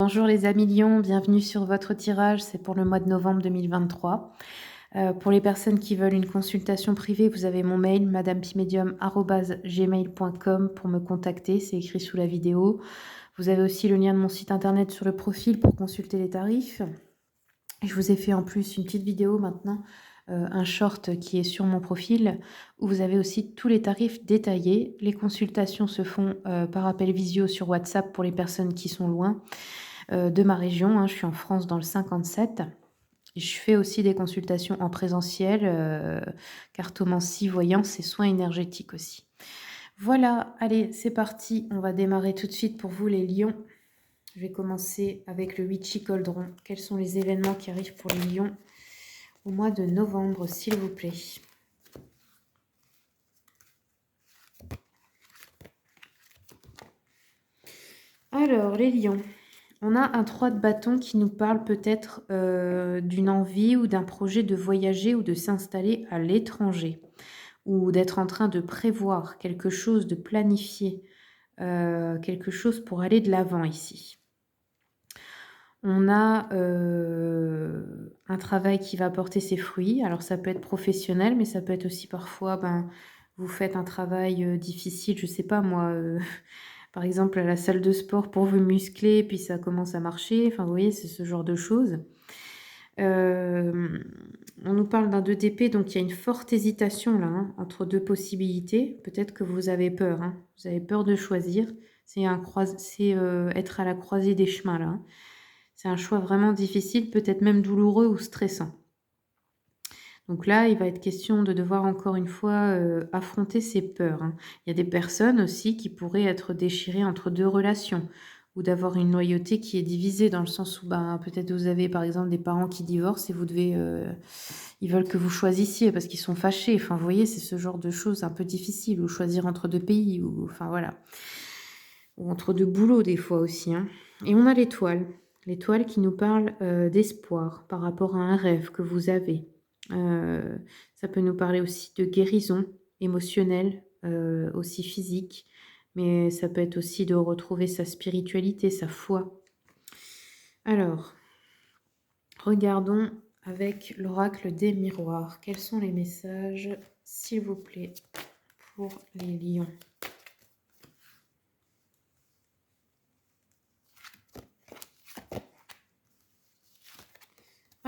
Bonjour les amis Lions, bienvenue sur votre tirage, c'est pour le mois de novembre 2023. Pour les personnes qui veulent une consultation privée, vous avez mon mail madamepimedium@gmail.com pour me contacter, c'est écrit sous la vidéo. Vous avez aussi le lien de mon site internet sur le profil pour consulter les tarifs. Je vous ai fait en plus une petite vidéo maintenant, un short qui est sur mon profil, où vous avez aussi tous les tarifs détaillés. Les consultations se font par appel visio sur WhatsApp pour les personnes qui sont loin de ma région. Je suis en France dans le 57. Je fais aussi des consultations en présentiel, cartomancie, voyance et soins énergétiques aussi. Voilà, allez, c'est parti. On va démarrer tout de suite pour vous les lions. Je vais commencer avec le Witchy Cauldron. Quels sont les événements qui arrivent pour les lions au mois de novembre, s'il vous plaît? Alors, les lions. On a un 3 de bâton qui nous parle peut-être d'une envie ou d'un projet de voyager ou de s'installer à l'étranger, ou d'être en train de prévoir quelque chose, de planifier quelque chose pour aller de l'avant ici. On a un travail qui va porter ses fruits. Alors ça peut être professionnel, mais ça peut être aussi parfois, vous faites un travail difficile, je sais pas moi, par exemple à la salle de sport pour vous muscler, puis ça commence à marcher. Enfin, vous voyez, c'est ce genre de choses. On nous parle d'un 2 d'épée, donc il y a une forte hésitation là, entre deux possibilités. Peut-être que vous avez peur, vous avez peur de choisir. C'est être à la croisée des chemins là. C'est un choix vraiment difficile, peut-être même douloureux ou stressant. Donc là, il va être question de devoir encore une fois affronter ses peurs. Il y a des personnes aussi qui pourraient être déchirées entre deux relations ou d'avoir une loyauté qui est divisée dans le sens où peut-être vous avez par exemple des parents qui divorcent et vous devez, ils veulent que vous choisissiez parce qu'ils sont fâchés. Enfin, vous voyez, c'est ce genre de choses un peu difficiles, ou choisir entre deux pays, ou enfin voilà, ou entre deux boulots des fois aussi. Et on a l'étoile. L'étoile qui nous parle d'espoir par rapport à un rêve que vous avez. Ça peut nous parler aussi de guérison émotionnelle, aussi physique, mais ça peut être aussi de retrouver sa spiritualité, sa foi. Alors, regardons avec l'oracle des miroirs. Quels sont les messages, s'il vous plaît, pour les lions?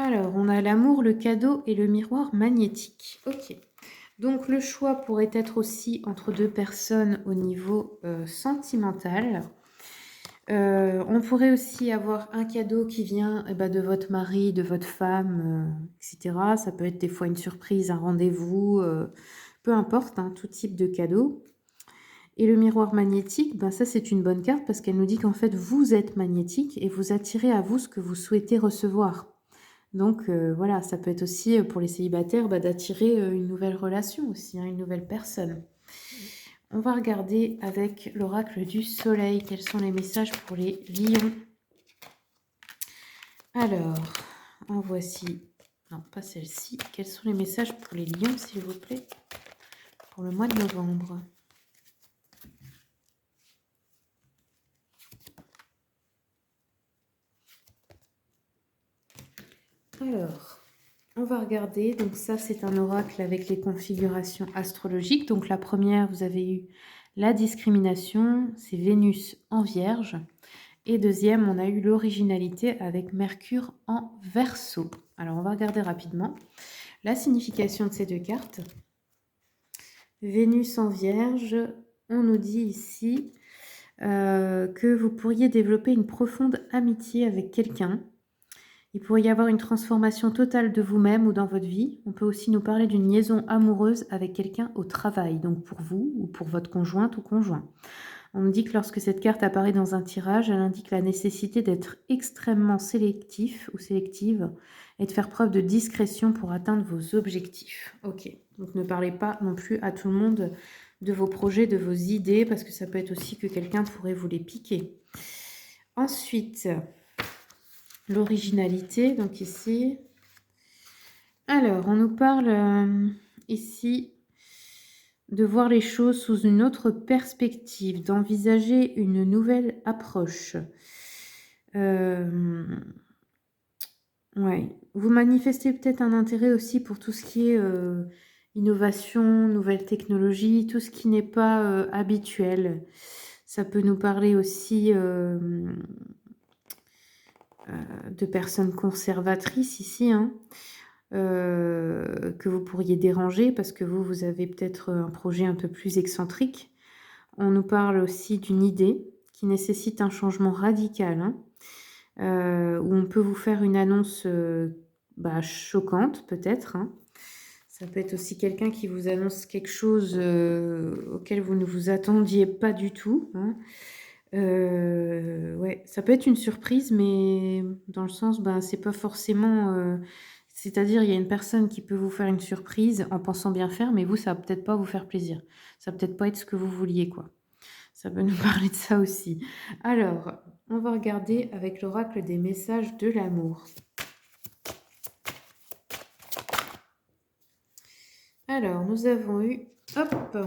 Alors, on a l'amour, le cadeau et le miroir magnétique. Ok. Donc, le choix pourrait être aussi entre deux personnes au niveau sentimental. On pourrait aussi avoir un cadeau qui vient de votre mari, de votre femme, etc. Ça peut être des fois une surprise, un rendez-vous, peu importe, tout type de cadeau. Et le miroir magnétique, ça c'est une bonne carte parce qu'elle nous dit qu'en fait vous êtes magnétique et vous attirez à vous ce que vous souhaitez recevoir. Donc voilà, ça peut être aussi pour les célibataires d'attirer une nouvelle relation aussi, une nouvelle personne. On va regarder avec l'oracle du soleil quels sont les messages pour les lions. Alors, en voici, non pas celle-ci, quels sont les messages pour les lions s'il vous plaît, pour le mois de novembre? Alors, on va regarder, donc ça c'est un oracle avec les configurations astrologiques. Donc la première, vous avez eu la discrimination, c'est Vénus en Vierge. Et deuxième, on a eu l'originalité avec Mercure en Verseau. Alors on va regarder rapidement la signification de ces deux cartes. Vénus en Vierge, on nous dit ici que vous pourriez développer une profonde amitié avec quelqu'un. Il pourrait y avoir une transformation totale de vous-même ou dans votre vie. On peut aussi nous parler d'une liaison amoureuse avec quelqu'un au travail, donc pour vous ou pour votre conjointe ou conjoint. On nous dit que lorsque cette carte apparaît dans un tirage, elle indique la nécessité d'être extrêmement sélectif ou sélective et de faire preuve de discrétion pour atteindre vos objectifs. Ok, donc ne parlez pas non plus à tout le monde de vos projets, de vos idées, parce que ça peut être aussi que quelqu'un pourrait vous les piquer. Ensuite, l'originalité, donc ici. Alors, on nous parle ici de voir les choses sous une autre perspective, d'envisager une nouvelle approche. Hem, ouais. Vous manifestez peut-être un intérêt aussi pour tout ce qui est, innovation, nouvelles technologies, tout ce qui n'est pas, habituel. Ça peut nous parler aussi, de personnes conservatrices ici, hein, que vous pourriez déranger parce que vous, vous avez peut-être, un projet un peu plus excentrique. On nous parle aussi d'une idée qui nécessite un changement radical, hein, où on peut vous faire une annonce, bah, choquante peut-être, hein. Ça peut être aussi quelqu'un qui vous annonce quelque chose, auquel vous ne vous attendiez pas du tout, hein. Ouais, ça peut être une surprise, mais dans le sens, ben, c'est pas forcément, c'est-à-dire, il y a une personne qui peut vous faire une surprise en pensant bien faire, mais vous, ça va peut-être pas vous faire plaisir. Ça va peut-être pas être ce que vous vouliez, quoi. Ça peut nous parler de ça aussi. Alors, on va regarder avec l'oracle des messages de l'amour. Alors, nous avons eu, hop,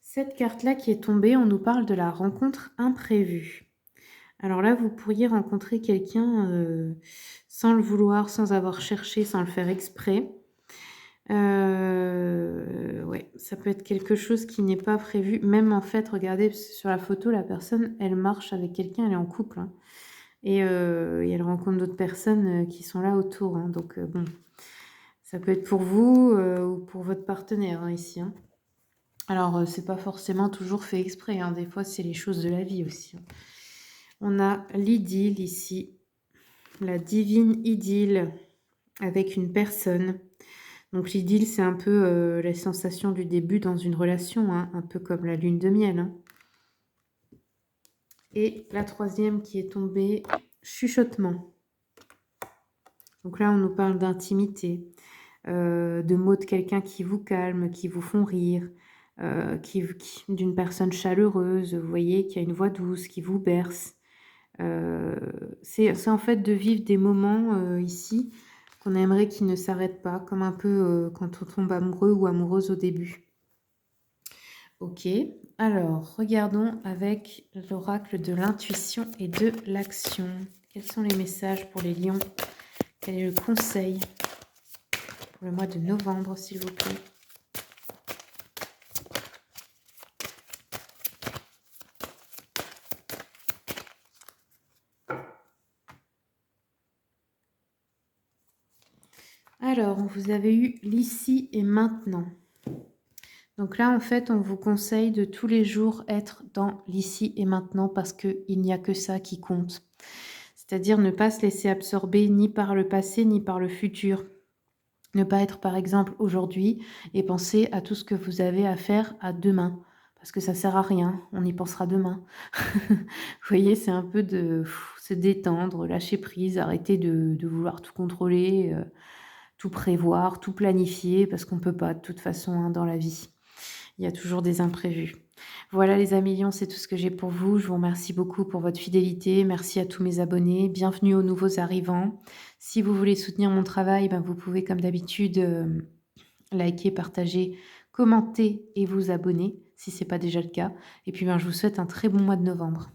cette carte-là qui est tombée, on nous parle de la rencontre imprévue. Alors là, vous pourriez rencontrer quelqu'un, sans le vouloir, sans avoir cherché, sans le faire exprès. Ouais, ça peut être quelque chose qui n'est pas prévu. Même en fait, regardez sur la photo, la personne, elle marche avec quelqu'un, elle est en couple, hein, et elle rencontre d'autres personnes, qui sont là autour, hein, donc bon, ça peut être pour vous, ou pour votre partenaire, hein, ici, hein. Alors, c'est pas forcément toujours fait exprès, hein, des fois, c'est les choses de la vie aussi, hein. On a l'idylle ici, la divine idylle avec une personne. Donc l'idylle, c'est un peu, les sensations du début dans une relation, hein, un peu comme la lune de miel, hein. Et la troisième qui est tombée, chuchotement. Donc là, on nous parle d'intimité, de mots de quelqu'un qui vous calme, qui vous font rire, d'une personne chaleureuse, vous voyez, qui a une voix douce, qui vous berce. Heu, c'est en fait de vivre des moments, ici, qu'on aimerait qu'ils ne s'arrêtent pas, comme un peu, quand on tombe amoureux ou amoureuse au début. OK, alors regardons avec l'oracle de l'intuition et de l'action. Quels sont les messages pour les lions? Quel est le conseil pour le mois de novembre, s'il vous plaît? Alors, vous avez eu l'ici et maintenant. Donc là, en fait, on vous conseille de tous les jours être dans l'ici et maintenant parce qu'il n'y a que ça qui compte. C'est-à-dire ne pas se laisser absorber ni par le passé ni par le futur. Ne pas être, par exemple, aujourd'hui et penser à tout ce que vous avez à faire à demain. Parce que ça sert à rien, on y pensera demain. Vous voyez, c'est un peu de se détendre, lâcher prise, arrêter de vouloir tout contrôler, tout prévoir, tout planifier, parce qu'on peut pas de toute façon, hein, dans la vie. Il y a toujours des imprévus. Voilà les amis lions, c'est tout ce que j'ai pour vous. Je vous remercie beaucoup pour votre fidélité. Merci à tous mes abonnés. Bienvenue aux nouveaux arrivants. Si vous voulez soutenir mon travail, ben, vous pouvez comme d'habitude liker, partager, commenter et vous abonner si ce n'est pas déjà le cas. Et puis ben, je vous souhaite un très bon mois de novembre.